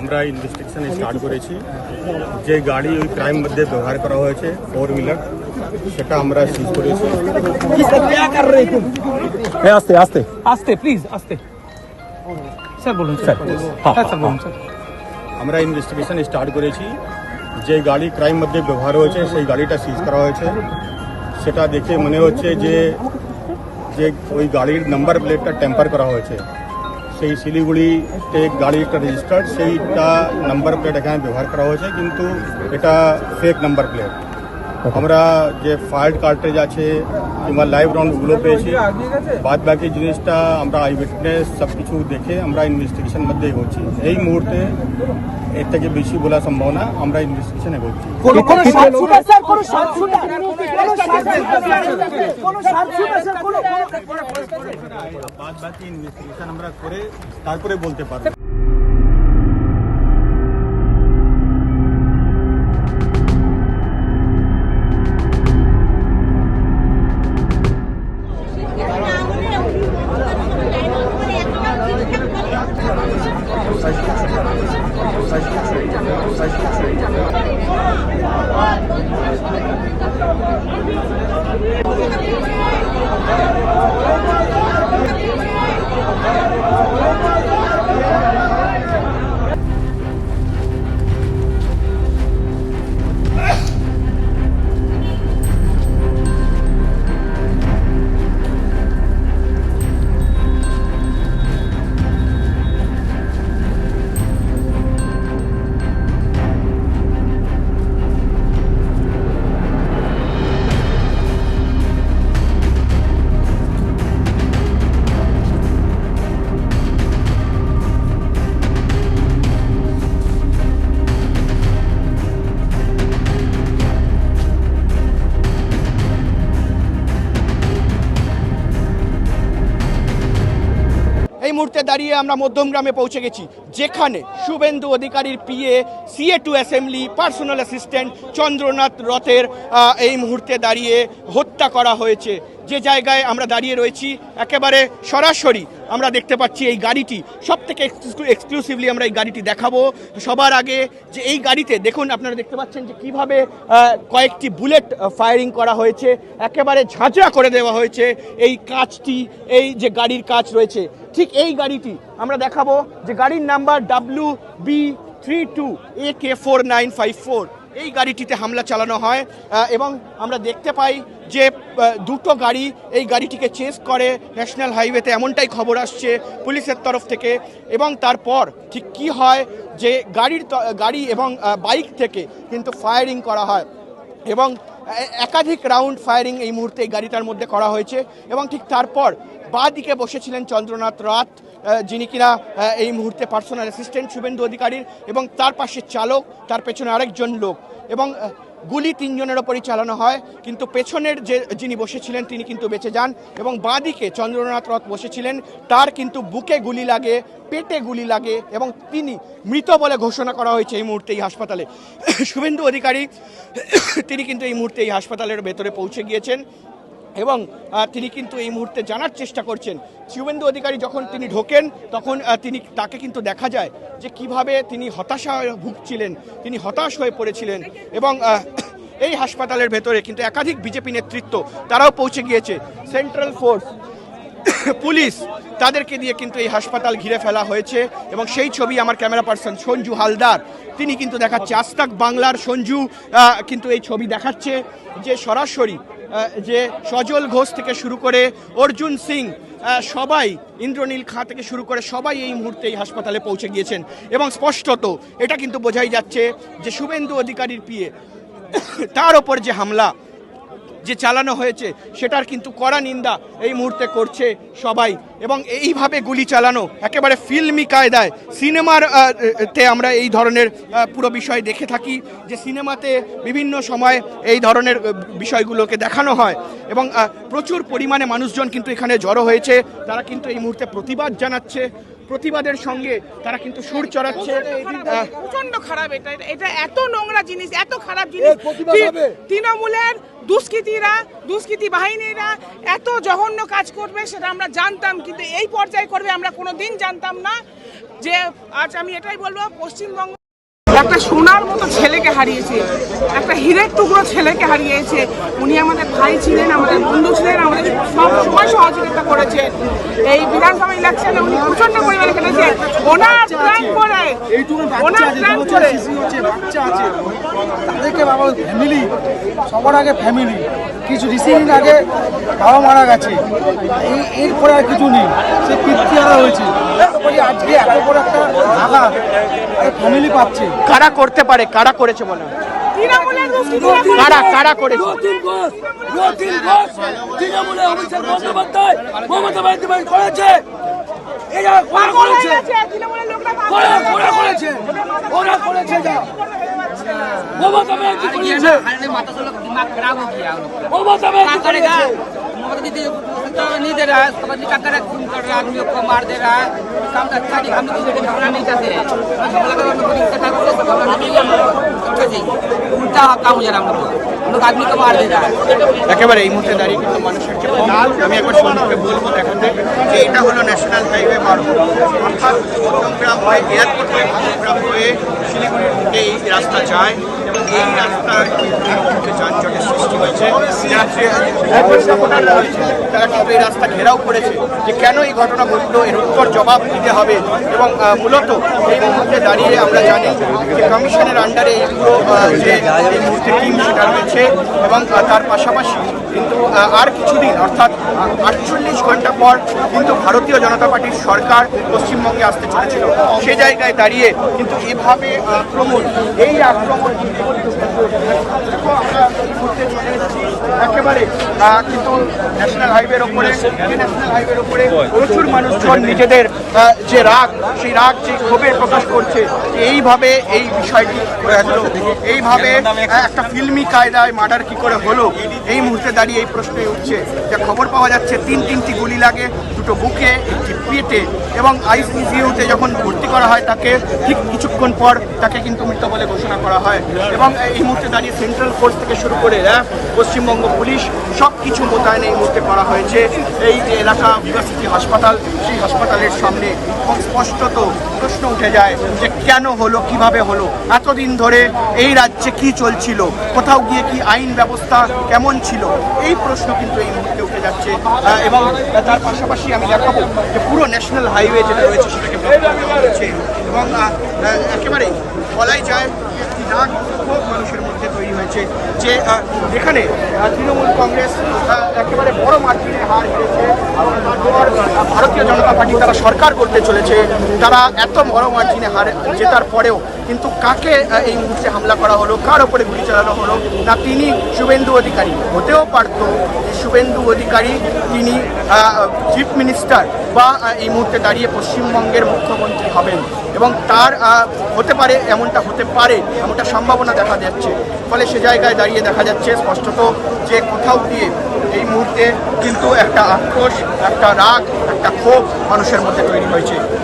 আমরা investigation start করেছি। যে গাড়ি ওই ক্রাইম মধ্যে ব্যবহার করা হয়েছে 4 হুইলার, সেটা আমরা সিজ করেছি। আস্তে আস্তে আস্তে প্লিজ আস্তে স্যার বলুন স্যার। হ্যাঁ স্যার বলুন স্যার। আমরা ইনভেস্টিগেশন স্টার্ট করেছি। যে গাড়ি ক্রাইম মধ্যে ব্যবহার হয়েছে সেই গাড়িটা সিজ করা হয়েছে। সেটা দেখে মনে হচ্ছে যে যে ওই গাড়ির নাম্বার প্লেটটা টেম্পার করা হয়েছে। সেই শিলিগুড়িতে গাড়িটা রেজিস্টার্ড, সেইটা নাম্বার প্লেট এখানে ব্যবহার করা হয়েছে, কিন্তু এটা ফেক নাম্বার প্লেট। আমরা যে ফায়ার্ড কার্ট্রেজ আছে কিংবা লাইভ রাউন্ডগুলো পেয়েছি, বাদ বাকি জিনিসটা আমরা আই উইটনেস সব কিছু দেখে আমরা ইনভেস্টিগেশন মধ্যে এগোচ্ছি। এই মুহূর্তে এর থেকে বেশি বলা সম্ভব না, আমরা ইনভেস্টিগেশন এগোচ্ছি। বাদ বাকি ইনভেস্টিগেশন আমরা করে তারপরে বলতে পারবো। এই মুহূর্তে দাঁড়িয়ে আমরা মধ্যমগ্রামে পৌঁছে গেছি, যেখানে শুভেন্দু অধিকারীর PA CA2 assembly personal assistant Chandranath রথের এই মুহূর্তে দাঁড়িয়ে হত্যা করা হয়েছে। যে জায়গায় আমরা দাঁড়িয়ে রয়েছি একেবারে সরাসরি আমরা দেখতে পাচ্ছি এই গাড়িটি, সব থেকে এক্সক্লুসিভলি আমরা এই গাড়িটি দেখাবো সবার আগে। যে এই গাড়িতে দেখুন, আপনারা দেখতে পাচ্ছেন যে কিভাবে কয়েকটি বুলেট ফায়ারিং করা হয়েছে, একেবারে ঝাঁঝরা করে দেওয়া হয়েছে এই কাঁচটি, এই যে গাড়ির কাঁচ রয়েছে। ঠিক এই গাড়িটি আমরা দেখাবো, যে গাড়ির নাম্বার WB32AK4954। এই গাড়িটিতে হামলা চালানো হয় এবং আমরা দেখতে পাই যে দুটো গাড়ি এই গাড়িটিকে চেস করে ন্যাশনাল হাইওয়েতে, এমনটাই খবর আসছে পুলিশের তরফ থেকে। এবং তারপর ঠিক কি হয়, যে গাড়ি এবং বাইক থেকে কিন্তু ফায়ারিং করা হয় এবং একাধিক রাউন্ড ফায়ারিং এই মুহূর্তে এই গাড়িটার মধ্যে করা হয়েছে। এবং ঠিক তারপর বাঁ দিকে বসেছিলেন চন্দ্রনাথ রথ, যিনি কিনা এই মুহূর্তে পার্সোনাল অ্যাসিস্ট্যান্ট শুভেন্দু অধিকারীর, এবং তার পাশে চালক, তার পেছনে আরেকজন লোক, এবং গুলি 3 জনের ওপরই চালানো হয়। কিন্তু পেছনের যিনি বসেছিলেন তিনি কিন্তু বেঁচে যান, এবং বাঁ দিকে চন্দ্রনাথ রথ বসেছিলেন, তার কিন্তু বুকে গুলি লাগে, পেটে গুলি লাগে, এবং তিনি মৃত বলে ঘোষণা করা হয়েছে এই মুহূর্তে এই হাসপাতালে। শুভেন্দু অধিকারী তিনি কিন্তু এই মুহূর্তে এই হাসপাতালের ভেতরে পৌঁছে গিয়েছেন এবং তিনি কিন্তু এই মুহূর্তে জানার চেষ্টা করছেন। শুভেন্দু অধিকারী যখন তিনি ঢোকেন তখন তাকে কিন্তু দেখা যায় যে কিভাবে তিনি হতাশায় ভুগছিলেন, তিনি হতাশ হয়ে পড়েছিলেন। এবং এই হাসপাতালের ভেতরে কিন্তু একাধিক বিজেপি নেতৃত্ব তারাও পৌঁছে গিয়েছে, সেন্ট্রাল ফোর্স, পুলিশ, তাদেরকে দিয়ে কিন্তু এই হাসপাতাল ঘিরে ফেলা হয়েছে। এবং সেই ছবি আমার ক্যামেরা পার্সন সঞ্জু হালদার তিনি কিন্তু দেখাচ্ছে, আজ তাক বাংলার সঞ্জু কিন্তু এই ছবি দেখাচ্ছে, যে সরাসরি যে সজল ঘোষ থেকে শুরু করে অর্জুন সিং, সবাই, ইন্দ্রনীল খাঁ থেকে শুরু করে সবাই এই মুহূর্তে এই হাসপাতালে পৌঁছে গিয়েছেন। এবং স্পষ্টত এটা কিন্তু বোঝাই যাচ্ছে যে শুভেন্দু অধিকারীর পিএ, তার ওপর যে হামলা যে চালানো হয়েছে সেটার কিন্তু কড়া নিন্দা এই মুহূর্তে করছে সবাই। এবং এইভাবে গুলি চালানো একেবারে ফিল্মি কায়দায়, সিনেমার তে আমরা এই ধরনের পুরো বিষয় দেখে থাকি, যে সিনেমাতে বিভিন্ন সময় এই ধরনের বিষয়গুলোকে দেখানো হয়। এবং প্রচুর পরিমাণে মানুষজন কিন্তু এখানে জড়ো হয়েছে, তারা কিন্তু এই মুহূর্তে প্রতিবাদ জানাচ্ছে, প্রতিবাদের সঙ্গে তারা কিন্তু সুর চড়াচ্ছে। প্রচন্ড খারাপ, এটা এত নোংরা জিনিস, এত খারাপ জিনিস। তৃণমূলের দুষ্কৃতী বাহিনীরা এত জঘন্য কাজ করবে সেটা আমরা জানতাম, কিন্তু এই পর্যায়ে করবে আমরা কোনোদিন জানতাম না। যে আজ আমি এটাই বলবো, পশ্চিমবঙ্গ একটা সোনার মতো ছেলেকে হারিয়েছে, একটা হীরের টুকরো ছেলেকে হারিয়েছে। উনি আমাদের ভাই ছিলেন, আমাদের বন্ধু ছিলেন, আমাদের সব সময় সহযোগিতা করেছেন। এই বিধানসভা ইলেকশনে উনি প্রচন্ড পরিমাণে খেটেছেন, ওনার প্ল্যান করে, ওনার প্ল্যান করে। বাচ্চা আছে তাদেরকে বাবা ফ্যামিলি, সবার আগে ফ্যামিলি। কিছু রিসেন্ট আগে বাবা মারা গেছে, এরপরে আর কিছু নেই, সে পিতৃহারা হয়েছে। আজকে এত বড় একটা আঘাত ফ্যামিলি পাচ্ছে। কারা করতে পারে, কারা করেছে বলে? তৃণমূলের দুষ্কৃতীরা কারা করেছে? তৃণমূলের অভিষেক বন্দ্যোপাধ্যায়, মমতা বন্দ্যোপাধ্যায় করেছে। এরা করেছে, তৃণমূলের লোকরা ওরা করেছে, ওরা করেছে। মমতা ব্যানার্জি করেছে, दिमाग खराब हो गया মমতা ব্যানার্জি करेगा করেছে। मोदी दीदी तो नहीं दे रहा है, समझ नहीं कर रहा है, खून कर रहा है, आदमियों को मार दे रहा है। काम अच्छा नहीं, हम किसी को झगड़ा नहीं चाहते हैं। हम लोग अगर कोई दिक्कत है तो झगड़ा नहीं चाहिए, अच्छा चाहिए। उल्टा काम हो जा रहा है हम लोग आदमी को मार दे रहा है। একেবারে এই মুহূর্তে দাঁড়িয়ে কিন্তু মানুষের যে লাল, আমি একবার সন্ধ্যে বলবো দেখাতে যে এটা হলো ন্যাশনাল হাইওয়ে 12, অর্থাৎ মধ্যমগ্রাম হয়ে এয়ারপোর্ট হয়ে মধ্যমগ্রাম হয়ে শিলিগুড়ির দিকে এই রাস্তা যায় এবং এই রাস্তায় যানজটের সৃষ্টি হয়েছে। তারা কিন্তু এই রাস্তা ঘেরাও করেছে যে কেন এই ঘটনা ঘটলো, এর উত্তর জবাব দিতে হবে। এবং মূলত এই মুহূর্তে দাঁড়িয়ে আমরা জানি যে কমিশনের আন্ডারে এই পুরো যে এই মুহূর্তে টিম সেটা রয়েছে এবং তার পাশাপাশি কিন্তু আর কিছুদিন অর্থাৎ 48 ঘন্টা পর কিন্তু ভারতীয় জনতা পার্টির সরকার পশ্চিমবঙ্গে আসতে চলেছিল। সে জায়গায় দাঁড়িয়ে কিন্তু এভাবে আক্রমণ, এই আক্রমণ আমরা এই মুহূর্তে চলে এসেছি একেবারে কিন্তু ন্যাশনাল হাইওয়ের ওপরে, ন্যাশনাল হাইওয়ের ওপরে প্রচুর মানুষজন নিজেদের যে রাগ, সেই রাগ যে ক্ষোভের প্রকাশ করছে এইভাবে এই বিষয়টি হলো, এইভাবে একটা ফিল্মি কায়দায় মার্ডার কি করে হলো, এই মুহূর্তে দাঁড়িয়ে এই প্রশ্নই উঠছে। যে খবর পাওয়া যাচ্ছে তিনটি গুলি লাগে, দুটো বুকে, একটি পেটে, এবং আইসিইউতে যখন ভর্তি করা হয় তাকে ঠিক কিছুক্ষণ পর তাকে কিন্তু মৃত বলে ঘোষণা করা হয়। এবং এই মুহূর্তে দাঁড়িয়ে সেন্ট্রাল ফোর্স থেকে শুরু করে পশ্চিমবঙ্গ পুলিশ সব কিছু মোতায়েন এই মুহূর্তে করা হয়েছে এই যে এলাকা ইউনিভার্সিটি হাসপাতাল, সেই হাসপাতালের সামনে। এবং স্পষ্টত প্রশ্ন উঠে যায় যে কেন হলো, কিভাবে হলো, এতদিন ধরে এই রাজ্যে কি চলছিল, কোথাও গিয়ে কি আইন ব্যবস্থা কেমন ছিল, এই প্রশ্ন কিন্তু এই মুহূর্তে উঠে যাচ্ছে। এবং তার পাশাপাশি আমি দেখাবো যে পুরো ন্যাশনাল হাইওয়ে যেটা রয়েছে সেটাকে ব্লক করা হয়েছে এবং একেবারে বলাই যায় একটি রাগ ক্ষোভ মানুষের মধ্যে তৈরি হয়েছে যে এখানে তৃণমূল কংগ্রেস একেবারে বড় মার্জিনে হার হেরেছে এবং তারপর ভারতীয় জনতা পার্টি তারা সরকার করতে চলেছে। তারা এত বড় মার্জিনে হার জেতার পরেও কিন্তু কাকে এই মুহূর্তে হামলা করা হলো, কার ওপরে গুলি চালানো হলো না, তিনি শুভেন্দু অধিকারী। হতেও পারত যে শুভেন্দু অধিকারী তিনি চিফ মিনিস্টার বা এই মুহূর্তে দাঁড়িয়ে পশ্চিমবঙ্গের মুখ্যমন্ত্রী হবেন এবং তার হতে পারে, এমনটা হতে পারে, এমনটা সম্ভাবনা দেখা যাচ্ছে। ফলে সে জায়গায় দাঁড়িয়ে দেখা যাচ্ছে স্পষ্টত যে কোথাও গিয়ে এই মুহূর্তে কিন্তু একটা আক্রোশ, একটা রাগ, একটা ক্ষোভ মানুষের মধ্যে তৈরি হয়েছে।